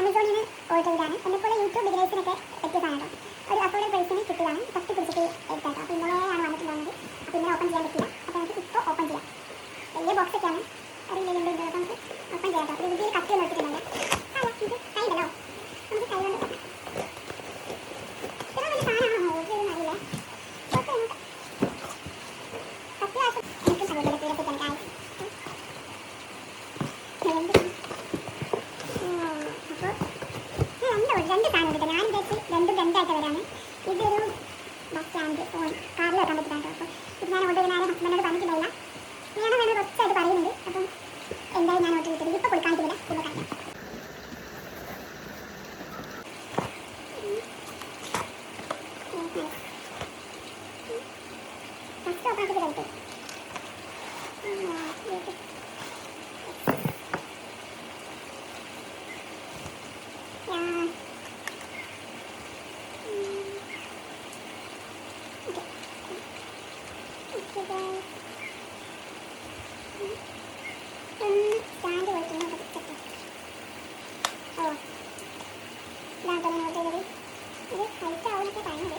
ആമസോണിൽ നിന്ന് ഓർഡർ ചെയ്താണ്. എന്നെപ്പോലെ യൂട്യൂബ് ബിഗിനേഴ്സിനൊക്കെ പറ്റിയ സാധനം. ഒരു അഫോർഡബിൾ പ്രൈസിന് കിട്ടിയതാണ്. തട്ടി പിടിച്ചിട്ട് എടുത്താട്ടോ. അപ്പോൾ ഇന്നലെയാണ് വന്നിട്ടുണ്ടാകുന്നത്. അപ്പോൾ ഇന്നലെ ഓപ്പൺ ചെയ്യാൻ പറ്റില്ല. അപ്പോൾ നമുക്ക് ഇപ്പോൾ ഓപ്പൺ ചെയ്യാം. വലിയ ബോക്സൊക്കെയാണ്. അറിയില്ലെങ്കിൽ അപ്പോൾ നമുക്ക് ഓപ്പൺ ചെയ്യാം കേട്ടോ. ഒരു വലിയൊരു കത്തി നോക്കിയിട്ടുണ്ടാവില്ല. അല്ല ഇത് കൈയില്ലല്ലോ. നമുക്ക് കൈ കൊണ്ട് ഇത്ര വലിയ സാധനമാണോ ഓർഡർ ചെയ്യുന്ന അറിയില്ല. ഓക്കെ നമുക്ക് അത്യാവശ്യം എനിക്കും സൗകര്യത്തിലൊക്കെ തന്നെ കാര്യം രണ്ട് സാധനം കിട്ടും. ഞാൻ വിചാരിച്ച് രണ്ടും രണ്ടായിട്ട് വരാണ്. ഇതൊരു ബസ് സ്റ്റാൻഡ് കാറിൽ വെക്കാൻ പറ്റില്ല കേട്ടോ. അപ്പോൾ ഇത് ഞാൻ ഓർഡർ ചെയ്യുന്ന ഹസ്ബൻഡിനോട് പറഞ്ഞിട്ടുണ്ടായില്ല. ഞാൻ വേണം കുറച്ചായിട്ട് പറയുന്നുണ്ട്. അപ്പം എന്തായാലും ഞാൻ ഓർഡർ ചെയ്തിട്ടുണ്ട്. ഇപ്പോൾ കൊടുക്കാനിട്ടില്ല. ഇപ്പോൾ കാണിക്കാം. ഫസ്റ്റ് ഓപ്പൺ ആക്കിയിട്ട് കഴിക്കും. സ്റ്റാൻഡ് പോയിട്ടുണ്ട്. ഓ ഇതാണ് തന്നെ ഓർഡർ ചെയ്തത്. ഇത് ഹൈറ്റ് ആവുന്നൊക്കെ പറയുന്നത്.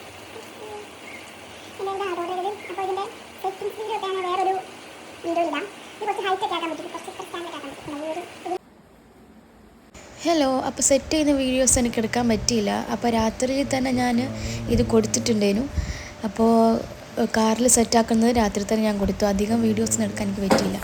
എൻ്റെ ഓർഡർ ചെയ്തത്. അപ്പോൾ ഇതിൻ്റെ സെറ്റിംഗ്സ് വീഡിയോ ഒക്കെയാണ് വേറൊരു വീഡിയോ ഇടാം. ഇത് കുറച്ച് ഹൈറ്റ് ഒക്കെ ആക്കാൻ പറ്റും. കുറച്ച് സ്റ്റാൻഡൊക്കെ ആക്കാൻ പറ്റും. ഹലോ, അപ്പോൾ സെറ്റ് ചെയ്യുന്ന വീഡിയോസ് എനിക്ക് എടുക്കാൻ പറ്റിയില്ല. അപ്പോൾ രാത്രിയിൽ തന്നെ ഞാൻ ഇത് കൊടുത്തിട്ടുണ്ടേനു. അപ്പോൾ കാറിൽ സെറ്റാക്കുന്നത് രാത്രി തന്നെ ഞാൻ കൊടുത്തു. അധികം വീഡിയോസൊന്നും എടുക്കാൻ എനിക്ക് പറ്റിയില്ല.